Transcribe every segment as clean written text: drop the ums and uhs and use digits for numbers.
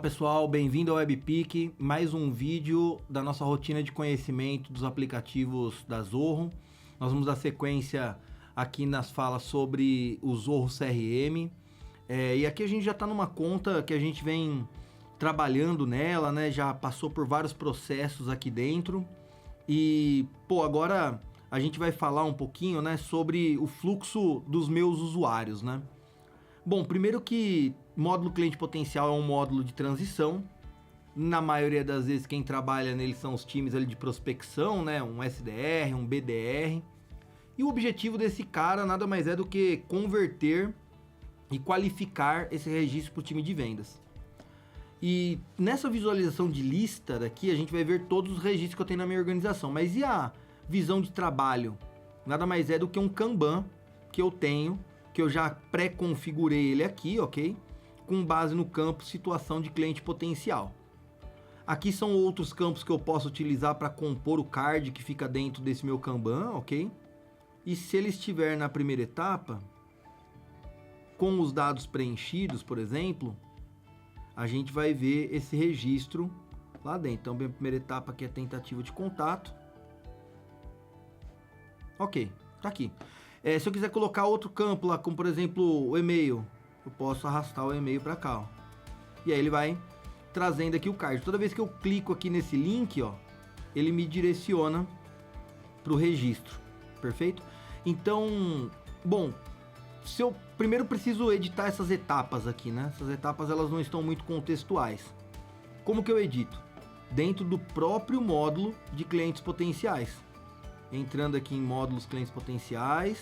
pessoal, bem-vindo ao WebPick, mais um vídeo da nossa rotina de conhecimento dos aplicativos da Zoho. Nós vamos dar sequência aqui nas falas sobre o Zoho CRM. E aqui a gente já está numa conta que a gente vem trabalhando nela, né? Já passou por vários processos aqui dentro. E, agora a gente vai falar um pouquinho, né, sobre o fluxo dos meus usuários, né? Bom, primeiro que módulo cliente potencial é um módulo de transição. Na maioria das vezes quem trabalha nele são os times ali de prospecção, né? Um SDR, um BDR. E o objetivo desse cara nada mais é do que converter e qualificar esse registro para o time de vendas. E nessa visualização de lista daqui a gente vai ver todos os registros que eu tenho na minha organização. Mas e a visão de trabalho? Nada mais é do que um Kanban que eu tenho, que eu já pré-configurei ele aqui, ok? Com base no campo situação de cliente potencial. Aqui são outros campos que eu posso utilizar para compor o card que fica dentro desse meu Kanban, ok? E se ele estiver na primeira etapa, com os dados preenchidos, por exemplo, a gente vai ver esse registro lá dentro. Então, a primeira etapa aqui é tentativa de contato. Ok, tá aqui. Se eu quiser colocar outro campo lá, como por exemplo o e-mail, eu posso arrastar o e-mail para cá, ó. E aí ele vai trazendo aqui o card. Toda vez que eu clico aqui nesse link, ó, ele me direciona para o registro, perfeito? Então, bom, se eu primeiro preciso editar essas etapas aqui, né? Essas etapas elas não estão muito contextuais. Como que eu edito? Dentro do próprio módulo de clientes potenciais. Entrando aqui em módulos clientes potenciais,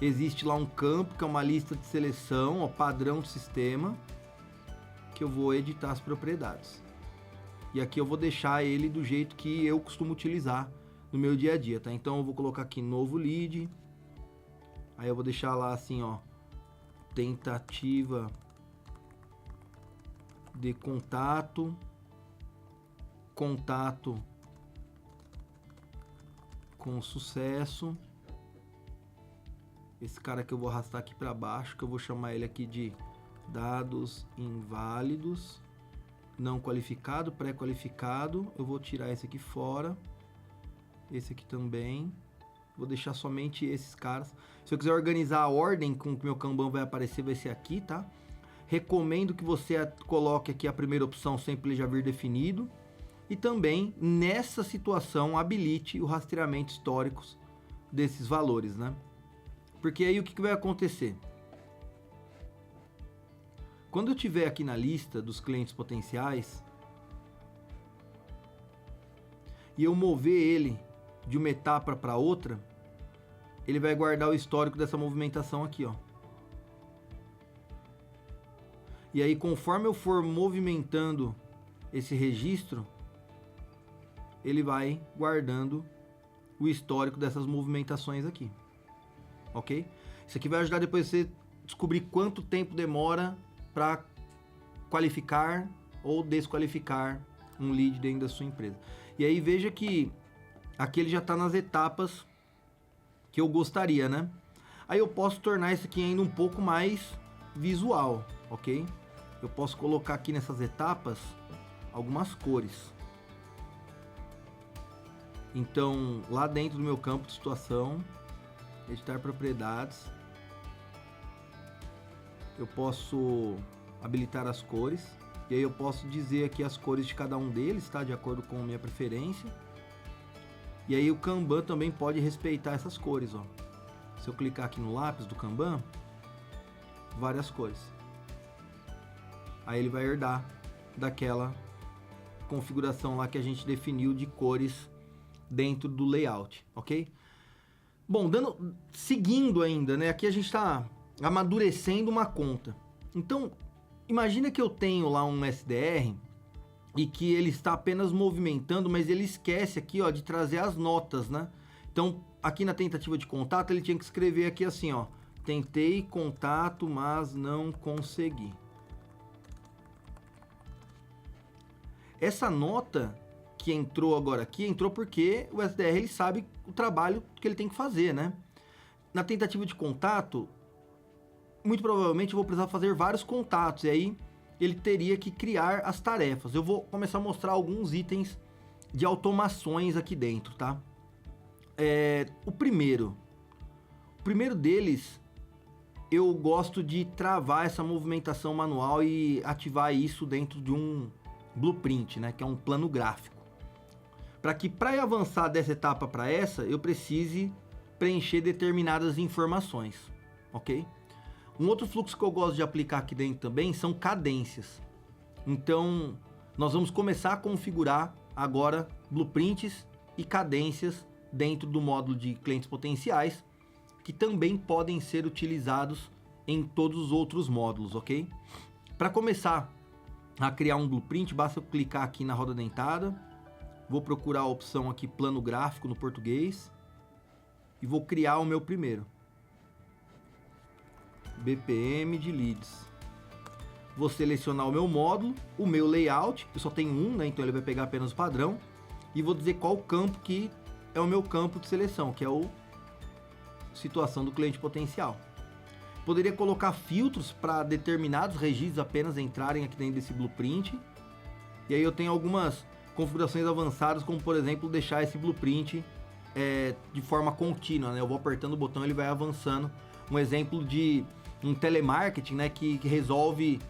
existe lá um campo que é uma lista de seleção, ó, padrão do sistema, que eu vou editar as propriedades. E aqui eu vou deixar ele do jeito que eu costumo utilizar no meu dia a dia, tá? Então eu vou colocar aqui novo lead, aí eu vou deixar lá assim, ó, tentativa de contato com sucesso. Esse cara que eu vou arrastar aqui para baixo, que eu vou chamar ele aqui de dados inválidos, não qualificado, pré-qualificado. Eu vou tirar esse aqui fora, esse aqui também. Vou deixar somente esses caras. Se eu quiser organizar a ordem com que meu Kanban vai aparecer, vai ser aqui, tá? Recomendo que você coloque aqui a primeira opção, sempre ele já vir definido. E também, nessa situação, habilite o rastreamento históricos desses valores, né? Porque aí o que vai acontecer? Quando eu tiver aqui na lista dos clientes potenciais e eu mover ele de uma etapa para outra, ele vai guardar o histórico dessa movimentação aqui, ó. E aí, conforme eu for movimentando esse registro, ele vai guardando o histórico dessas movimentações aqui, ok? Isso aqui vai ajudar depois você descobrir quanto tempo demora para qualificar ou desqualificar um lead dentro da sua empresa. E aí veja que aqui ele já está nas etapas que eu gostaria, né? Aí eu posso tornar isso aqui ainda um pouco mais visual, ok? Eu posso colocar aqui nessas etapas algumas cores. Então, lá dentro do meu campo de situação, editar propriedades, eu posso habilitar as cores, e aí eu posso dizer aqui as cores de cada um deles, tá? De acordo com a minha preferência. E aí o Kanban também pode respeitar essas cores, ó. Se eu clicar aqui no lápis do Kanban, várias cores. Aí ele vai herdar daquela configuração lá que a gente definiu de cores dentro do layout, ok? Bom, seguindo ainda, né? Aqui a gente está amadurecendo uma conta. Então, imagina que eu tenho lá um SDR e que ele está apenas movimentando, mas ele esquece aqui, ó, de trazer as notas, né? Então, aqui na tentativa de contato, ele tinha que escrever aqui assim, ó, tentei contato, mas não consegui. Essa nota que entrou agora aqui, entrou porque o SDR ele sabe o trabalho que ele tem que fazer, né? Na tentativa de contato, muito provavelmente eu vou precisar fazer vários contatos, e aí ele teria que criar as tarefas. Eu vou começar a mostrar alguns itens de automações aqui dentro, tá? O primeiro deles, eu gosto de travar essa movimentação manual e ativar isso dentro de um blueprint, né? Que é um plano gráfico. Para eu avançar dessa etapa para essa, eu precise preencher determinadas informações, ok? Um outro fluxo que eu gosto de aplicar aqui dentro também são cadências. Então, nós vamos começar a configurar agora blueprints e cadências dentro do módulo de clientes potenciais, que também podem ser utilizados em todos os outros módulos, ok? Para começar a criar um blueprint, basta eu clicar aqui na roda dentada, vou procurar a opção aqui plano gráfico no português e vou criar o meu primeiro. BPM de leads. Vou selecionar o meu módulo, o meu layout, eu só tenho um, né? Então ele vai pegar apenas o padrão, e vou dizer qual campo que é o meu campo de seleção, que é o situação do cliente potencial. Poderia colocar filtros para determinados registros apenas entrarem aqui dentro desse blueprint, e aí eu tenho algumas configurações avançadas, como por exemplo deixar esse blueprint de forma contínua, né? Eu vou apertando o botão, ele vai avançando. Um exemplo de um telemarketing, né, que resolve,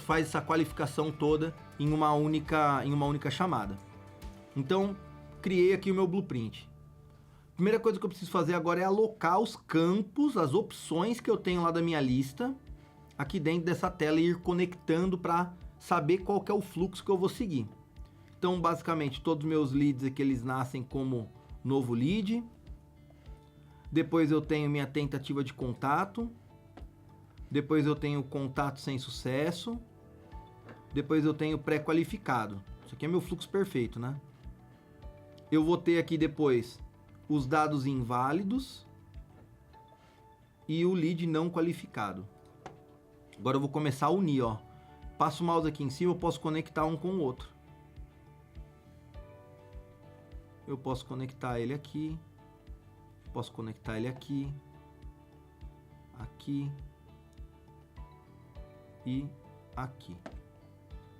faz essa qualificação toda em uma única chamada. Então, criei aqui o meu blueprint. Primeira coisa que eu preciso fazer agora é alocar os campos, as opções que eu tenho lá da minha lista, aqui dentro dessa tela, e ir conectando para saber qual que é o fluxo que eu vou seguir. Então, basicamente, todos os meus leads aqui, eles nascem como novo lead. Depois eu tenho minha tentativa de contato. Depois eu tenho contato sem sucesso. Depois eu tenho pré-qualificado. Isso aqui é meu fluxo perfeito, né? Eu vou ter aqui depois os dados inválidos e o lead não qualificado. Agora eu vou começar a unir, ó. Passo o mouse aqui em cima, eu posso conectar um com o outro. Eu posso conectar ele aqui. Posso conectar ele aqui. Aqui. E aqui.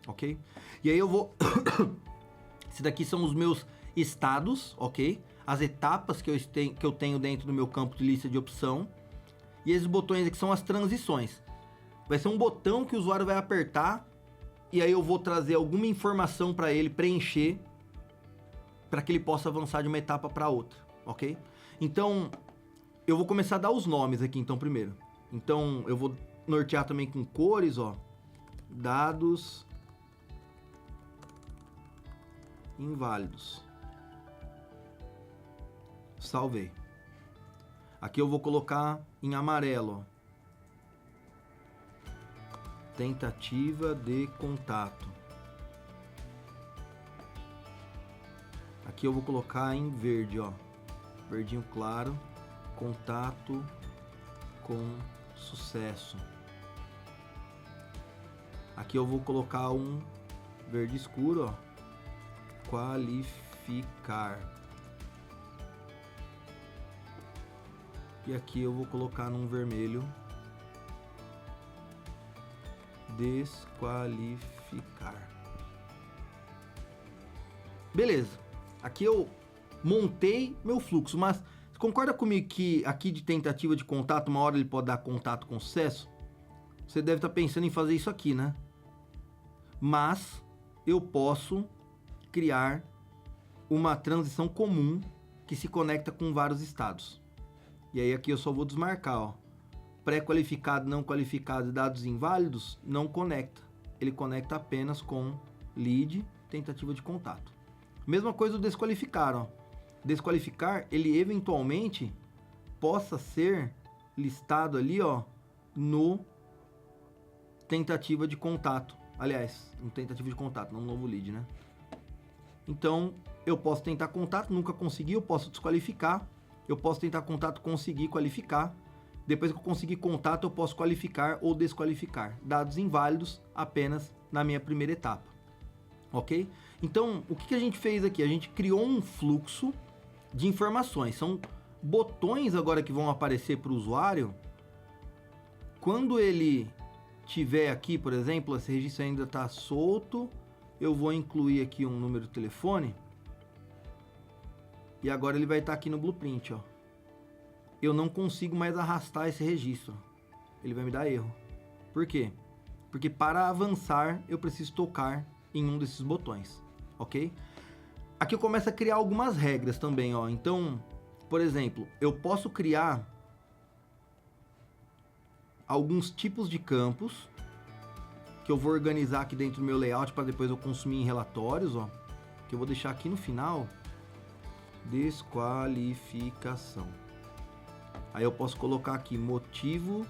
Ok? E aí eu vou... Esse daqui são os meus estados, ok? As etapas que eu tenho dentro do meu campo de lista de opção. E esses botões aqui são as transições. Vai ser um botão que o usuário vai apertar e aí eu vou trazer alguma informação para ele preencher para que ele possa avançar de uma etapa para outra, ok? Então, eu vou começar a dar os nomes aqui, então, primeiro. Então, eu vou nortear também com cores, ó. Dados inválidos. Salvei. Aqui eu vou colocar em amarelo, ó. Tentativa de contato. Aqui eu vou colocar em verde, ó. Verdinho claro. Contato com sucesso. Aqui eu vou colocar um verde escuro, ó. Qualificar. E aqui eu vou colocar num vermelho. Desqualificar. Beleza. Aqui eu montei meu fluxo, mas você concorda comigo que aqui de tentativa de contato, uma hora ele pode dar contato com sucesso? Você deve estar pensando em fazer isso aqui, né? Mas eu posso criar uma transição comum que se conecta com vários estados. E aí aqui eu só vou desmarcar, ó. Pré-qualificado, não qualificado e dados inválidos, não conecta. Ele conecta apenas com lead, tentativa de contato. Mesma coisa o desqualificar, ó. Desqualificar, ele eventualmente possa ser listado ali, ó, no tentativa de contato. Aliás, no tentativa de contato, não no novo lead, né? Então, eu posso tentar contato, nunca consegui, eu posso desqualificar. Eu posso tentar contato, conseguir qualificar. Depois que eu conseguir contato, eu posso qualificar ou desqualificar. Dados inválidos apenas na minha primeira etapa. Ok? Então, o que a gente fez aqui? A gente criou um fluxo de informações. São botões agora que vão aparecer para o usuário quando ele tiver aqui, por exemplo, esse registro ainda está solto, eu vou incluir aqui um número de telefone. E agora ele vai estar aqui no blueprint, ó. Eu não consigo mais arrastar esse registro. Ele vai me dar erro. Por quê? Porque para avançar, eu preciso tocar em um desses botões, ok? Aqui eu começo a criar algumas regras também, ó. Então, por exemplo, eu posso criar alguns tipos de campos que eu vou organizar aqui dentro do meu layout para depois eu consumir em relatórios, ó. Que eu vou deixar aqui no final. Desqualificação. Aí eu posso colocar aqui motivo,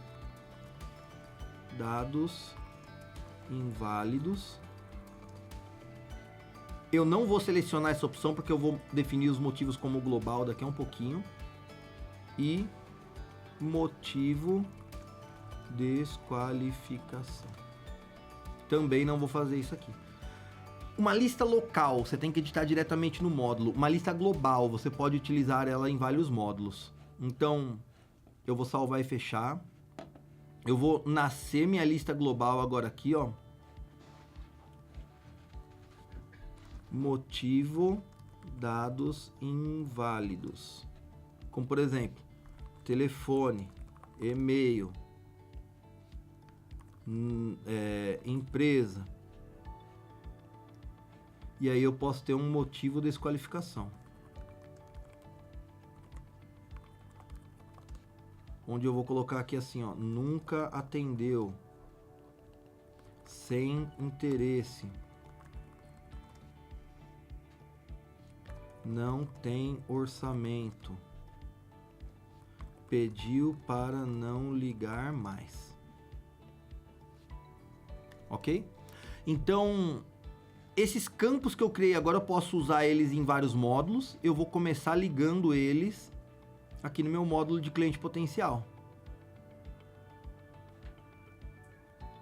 dados inválidos. Eu não vou selecionar essa opção porque eu vou definir os motivos como global daqui a um pouquinho. E motivo desqualificação. Também não vou fazer isso aqui. Uma lista local, você tem que editar diretamente no módulo. Uma lista global, você pode utilizar ela em vários módulos. Então, eu vou salvar e fechar. Eu vou nascer minha lista global agora aqui, ó. Motivo, dados inválidos. Como, por exemplo, telefone, e-mail, empresa. E aí eu posso ter um motivo de desqualificação. Onde eu vou colocar aqui assim, ó, nunca atendeu, sem interesse, não tem orçamento, pediu para não ligar mais. Ok? Então, esses campos que eu criei agora, eu posso usar eles em vários módulos. Eu vou começar ligando eles aqui no meu módulo de cliente potencial,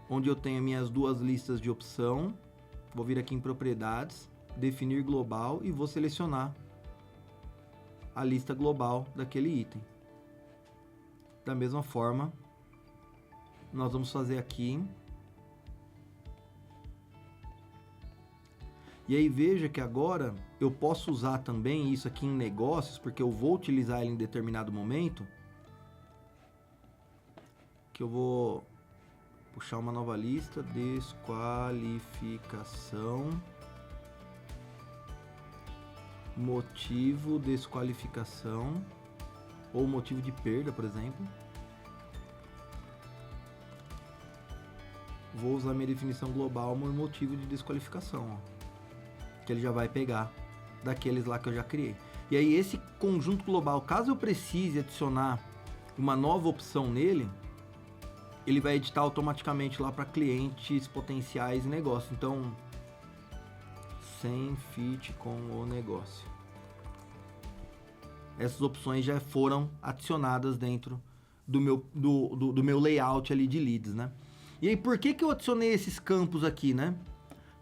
onde eu tenho minhas duas listas de opção. Vou vir aqui em propriedades, definir global e vou selecionar a lista global daquele item. Da mesma forma, nós vamos fazer aqui. E aí veja que agora eu posso usar também isso aqui em negócios, porque eu vou utilizar ele em determinado momento. Que eu vou puxar uma nova lista, desqualificação, motivo, desqualificação, ou motivo de perda, por exemplo. Vou usar minha definição global como motivo de desqualificação, ó, que ele já vai pegar daqueles lá que eu já criei. E aí esse conjunto global, caso eu precise adicionar uma nova opção nele, ele vai editar automaticamente lá para clientes potenciais e negócio. Então, sem fit com o negócio. Essas opções já foram adicionadas dentro do meu layout ali de leads, né? E aí, por que eu adicionei esses campos aqui, né?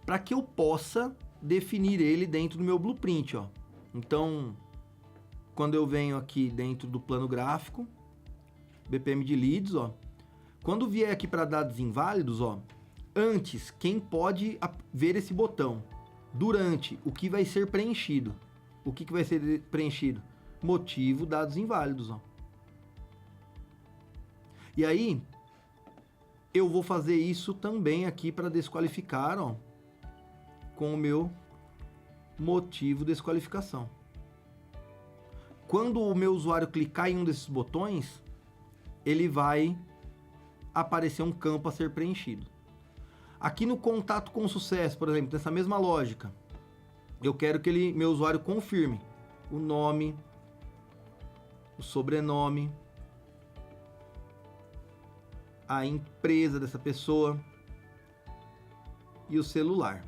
Para que eu possa definir ele dentro do meu blueprint, ó. Então, quando eu venho aqui dentro do plano gráfico, BPM de leads, ó. Quando vier aqui para dados inválidos, ó, antes, quem pode ver esse botão? Durante, o que vai ser preenchido? O que vai ser preenchido? Motivo, dados inválidos, ó. E aí, eu vou fazer isso também aqui para desqualificar, ó, com o meu motivo de desqualificação. Quando o meu usuário clicar em um desses botões, ele vai aparecer um campo a ser preenchido. Aqui no contato com sucesso, por exemplo, nessa mesma lógica, eu quero que meu usuário confirme o nome, o sobrenome, a empresa dessa pessoa e o celular.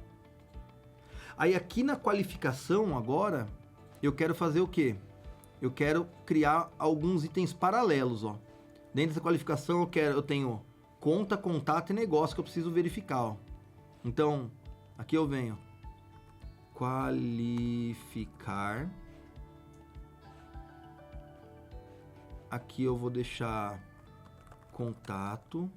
Aí aqui na qualificação agora, eu quero fazer o quê? Eu quero criar alguns itens paralelos, ó. Dentro dessa qualificação eu tenho conta, contato e negócio que eu preciso verificar, ó. Então, aqui eu venho qualificar. Aqui eu vou deixar contato,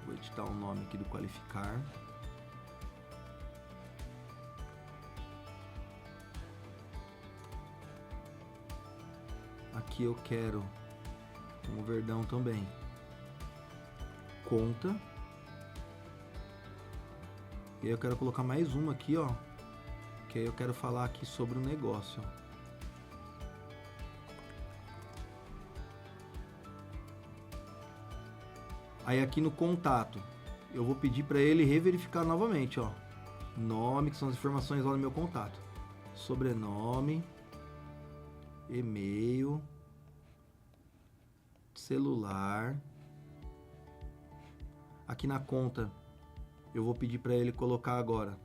Vou editar o nome aqui do qualificar. Aqui eu quero como verdão também conta. E aí eu quero colocar mais uma aqui, ó, que aí eu quero falar aqui sobre o negócio, ó. Aí aqui no contato, eu vou pedir para ele reverificar novamente, ó. Nome, que são as informações lá no meu contato. Sobrenome, e-mail, celular. Aqui na conta, eu vou pedir para ele colocar agora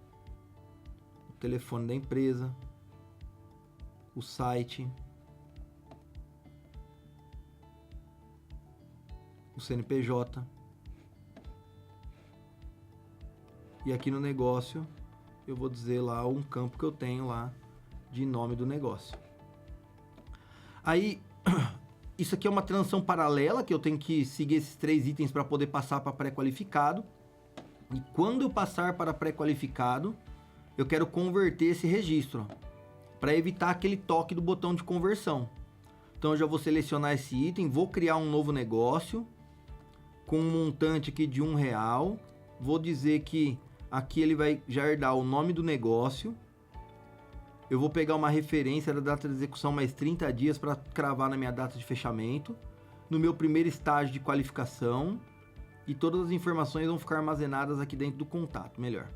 o telefone da empresa, o site, o CNPJ. E aqui no negócio, eu vou dizer lá um campo que eu tenho lá de nome do negócio. Aí, isso aqui é uma transação paralela, que eu tenho que seguir esses 3 itens para poder passar para pré-qualificado. E quando eu passar para pré-qualificado, eu quero converter esse registro, para evitar aquele toque do botão de conversão. Então eu já vou selecionar esse item, vou criar um novo negócio, com um montante aqui de R$1. Vou dizer que aqui ele vai já herdar o nome do negócio. Eu vou pegar uma referência da data de execução mais 30 dias para cravar na minha data de fechamento. No meu primeiro estágio de qualificação. E todas as informações vão ficar armazenadas aqui dentro do contato. Melhor.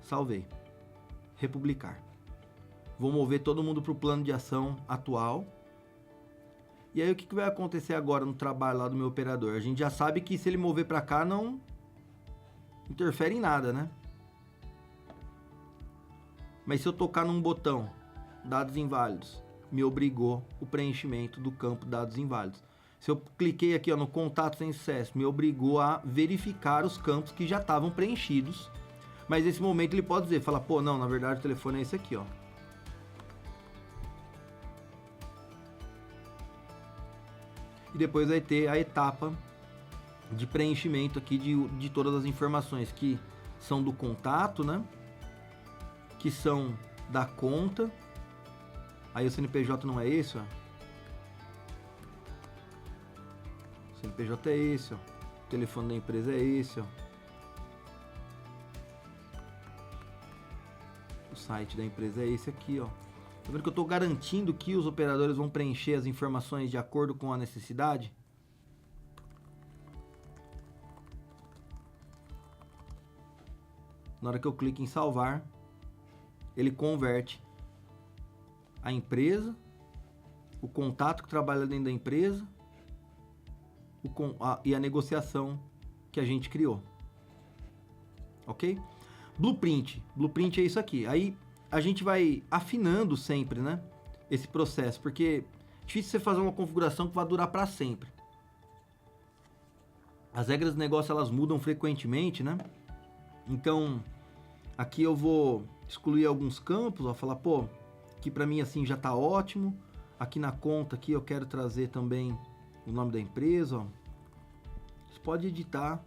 Salvei. Republicar. Vou mover todo mundo para o plano de ação atual. E aí o que vai acontecer agora no trabalho lá do meu operador? A gente já sabe que se ele mover para cá não interfere em nada, né? Mas se eu tocar num botão, dados inválidos, me obrigou o preenchimento do campo dados inválidos. Se eu cliquei aqui, ó, no contato sem sucesso, me obrigou a verificar os campos que já estavam preenchidos. Mas nesse momento ele pode dizer, fala, pô, não, na verdade o telefone é esse aqui, ó. E depois vai ter a etapa de preenchimento aqui de todas as informações que são do contato, né? Que são da conta. Aí o CNPJ não é esse, ó. O CNPJ é esse, ó. O telefone da empresa é esse, ó. O site da empresa é esse aqui, ó. Tá vendo que eu estou garantindo que os operadores vão preencher as informações de acordo com a necessidade? Na hora que eu clico em salvar, ele converte a empresa, o contato que trabalha dentro da empresa e a negociação que a gente criou. Ok? Blueprint. Blueprint é isso aqui. Aí a gente vai afinando sempre, né? Esse processo, porque é difícil você fazer uma configuração que vai durar para sempre. As regras do negócio, elas mudam frequentemente, né? Então, aqui eu vou excluir alguns campos, ó, falar, pô, aqui para mim assim já tá ótimo. Aqui na conta aqui eu quero trazer também o nome da empresa, ó. Você pode editar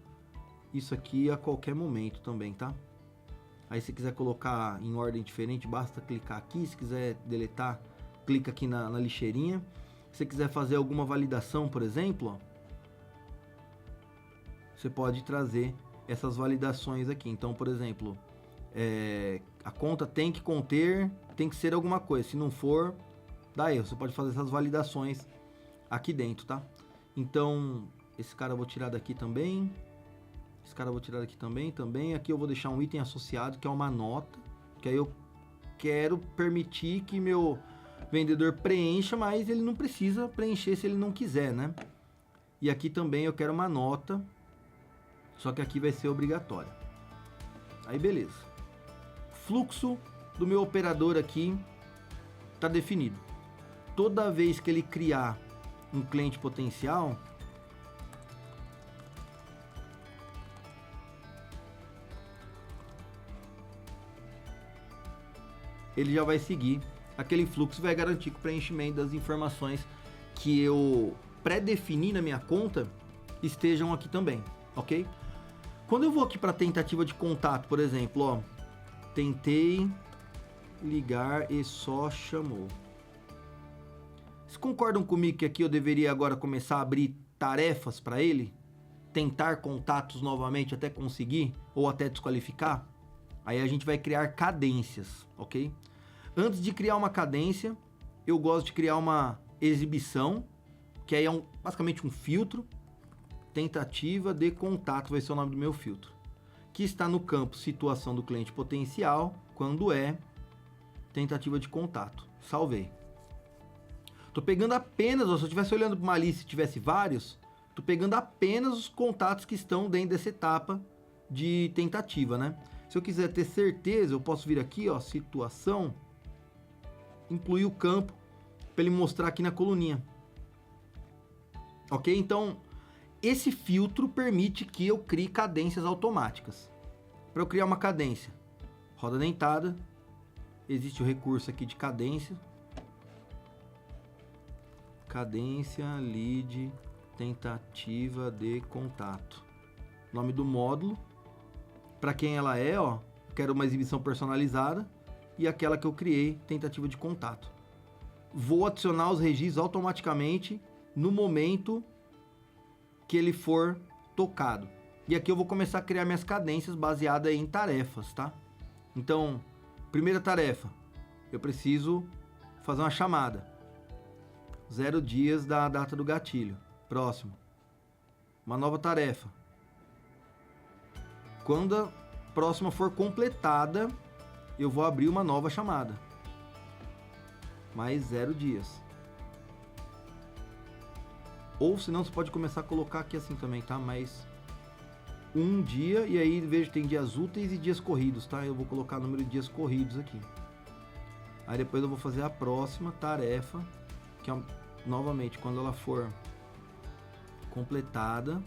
isso aqui a qualquer momento também, tá? Aí se quiser colocar em ordem diferente, basta clicar aqui. Se quiser deletar, clica aqui na lixeirinha. Se você quiser fazer alguma validação, por exemplo, ó, você pode trazer essas validações aqui. Então, por exemplo, a conta tem que conter, tem que ser alguma coisa. Se não for, dá erro. Você pode fazer essas validações aqui dentro, tá? Então, esse cara eu vou tirar daqui também. Esse cara eu vou tirar daqui também. Aqui eu vou deixar um item associado, que é uma nota. Que aí eu quero permitir que meu vendedor preencha, mas ele não precisa preencher se ele não quiser, né? E aqui também eu quero uma nota. Só que aqui vai ser obrigatória. Aí beleza. Fluxo do meu operador aqui está definido. Toda vez que ele criar um cliente potencial, ele já vai seguir aquele fluxo, vai garantir que o preenchimento das informações que eu pré-defini na minha conta estejam aqui também, ok? Quando eu vou aqui para tentativa de contato, por exemplo, ó, tentei ligar e só chamou. Vocês concordam comigo que aqui eu deveria agora começar a abrir tarefas para ele? Tentar contatos novamente até conseguir ou até desqualificar? Aí a gente vai criar cadências, ok? Antes de criar uma cadência, eu gosto de criar uma exibição, que aí é basicamente um filtro. Tentativa de contato vai ser o nome do meu filtro, que está no campo situação do cliente potencial, quando é tentativa de contato. Salvei. Tô pegando apenas, se eu estivesse olhando para uma lista e tivesse vários, tô pegando apenas os contatos que estão dentro dessa etapa de tentativa, né? Se eu quiser ter certeza, eu posso vir aqui, ó, situação, incluir o campo para ele mostrar aqui na coluninha. Ok? Então, esse filtro permite que eu crie cadências automáticas. Para eu criar uma cadência, roda dentada, existe o recurso aqui de cadência. Cadência, lead, tentativa de contato. Nome do módulo. Para quem ela é, ó, quero uma exibição personalizada. E aquela que eu criei, tentativa de contato. Vou adicionar os registros automaticamente no momento que ele for tocado. E aqui eu vou começar a criar minhas cadências baseadas em tarefas, tá? Então, primeira tarefa, eu preciso fazer uma chamada. 0 dias da data do gatilho. Próximo. Uma nova tarefa. Quando a próxima for completada, eu vou abrir uma nova chamada. Mais 0 dias. Ou senão você pode começar a colocar aqui assim também, tá? Mais 1 dia, e aí vejo que tem dias úteis e dias corridos, tá? Eu vou colocar o número de dias corridos aqui. Aí depois eu vou fazer a próxima tarefa, que é novamente quando ela for completada.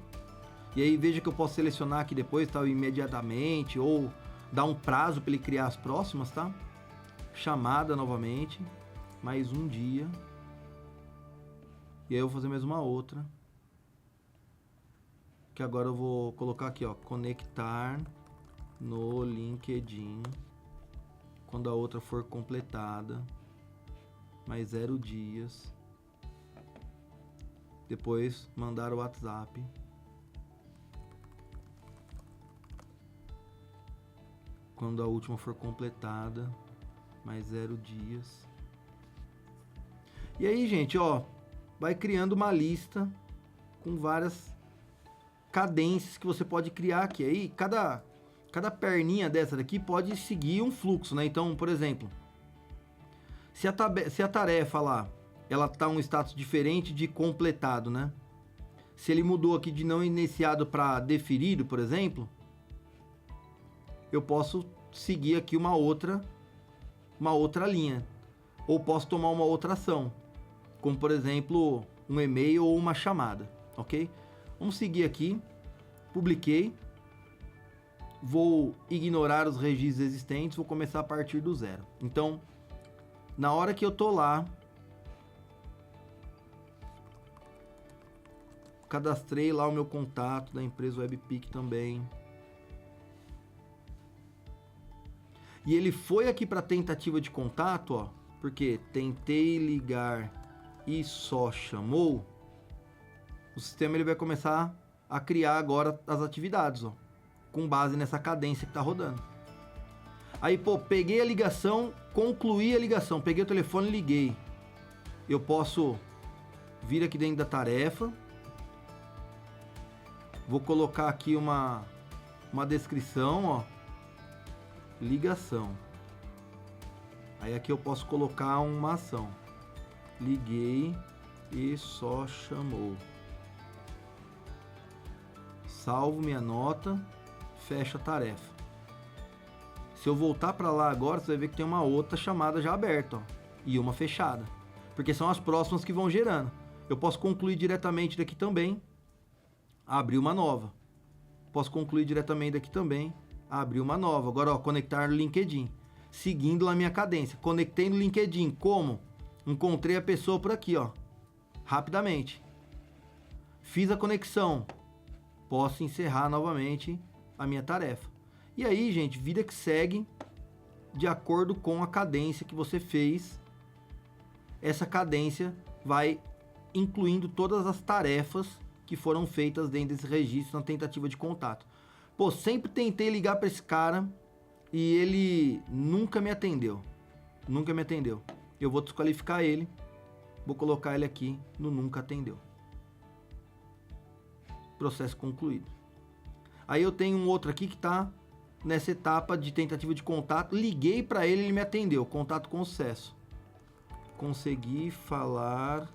E aí veja que eu posso selecionar aqui depois, tá? Imediatamente, ou dar um prazo para ele criar as próximas, tá? Chamada novamente, mais 1 dia. E aí eu vou fazer mais uma outra. Que agora eu vou colocar aqui, ó, conectar no LinkedIn. Quando a outra for completada, mais 0 dias. Depois mandar o WhatsApp. Quando a última for completada, mais 0 dias. E aí, gente, ó, vai criando uma lista com várias cadências que você pode criar aqui. Aí, cada perninha dessa daqui pode seguir um fluxo, né? Então, por exemplo, se a tarefa lá, ela tá um status diferente de completado, né? Se ele mudou aqui de não iniciado para deferido, por exemplo, eu posso seguir aqui uma outra linha. Ou posso tomar uma outra ação, como por exemplo, um e-mail ou uma chamada, ok? Vamos seguir aqui, publiquei, vou ignorar os registros existentes, vou começar a partir do 0. Então, na hora que eu tô lá, cadastrei lá o meu contato da empresa Webpick também. E ele foi aqui para tentativa de contato, ó, porque tentei ligar e só chamou. O sistema ele vai começar a criar agora as atividades, ó, com base nessa cadência que tá rodando. Aí, pô, peguei a ligação, concluí a ligação, peguei o telefone e liguei. Eu posso vir aqui dentro da tarefa. Vou colocar aqui uma descrição, ó. Ligação. Aí aqui eu posso colocar uma ação. Liguei e só chamou. Salvo minha nota, fecho a tarefa. Se eu voltar para lá agora, você vai ver que tem uma outra chamada já aberta, ó, e uma fechada, porque são as próximas que vão gerando. Eu posso concluir diretamente daqui também, abrir uma nova. Posso concluir diretamente daqui também, abrir uma nova. Agora, ó, conectar no LinkedIn, seguindo a minha cadência. Conectei no LinkedIn, como? Encontrei a pessoa por aqui, ó, rapidamente. Fiz a conexão. posso encerrar novamente a minha tarefa. E aí, gente, vida que segue de acordo com a cadência que você fez. Essa cadência vai incluindo todas as tarefas que foram feitas dentro desse registro na tentativa de contato. Pô, sempre tentei ligar para esse cara e ele nunca me atendeu. Nunca me atendeu. Eu vou desqualificar ele. Vou colocar ele aqui no nunca atendeu. Processo concluído. Aí eu tenho um outro aqui que está nessa etapa de tentativa de contato. Liguei para ele, ele me atendeu. Contato com sucesso. Consegui falar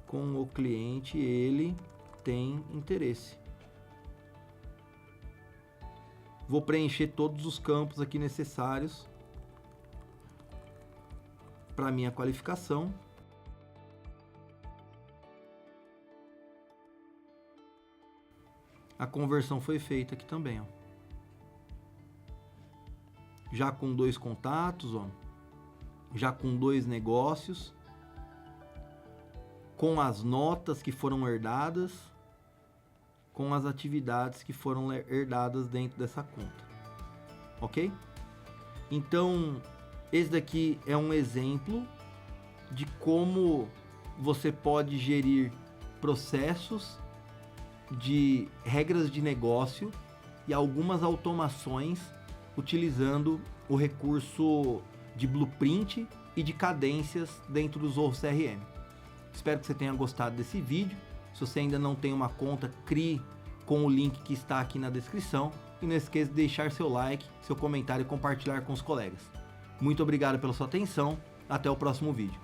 com o cliente, ele tem interesse. Vou preencher todos os campos aqui necessários para minha qualificação. A conversão foi feita aqui também, ó. Já com 2 contatos, ó. Já com 2 negócios, com as notas que foram herdadas, com as atividades que foram herdadas dentro dessa conta, ok? Então, esse daqui é um exemplo de como você pode gerir processos de regras de negócio e algumas automações utilizando o recurso de blueprint e de cadências dentro do Zorro CRM. Espero que você tenha gostado desse vídeo. Se você ainda não tem uma conta, crie com o link que está aqui na descrição. E não esqueça de deixar seu like, seu comentário e compartilhar com os colegas. Muito obrigado pela sua atenção. Até o próximo vídeo.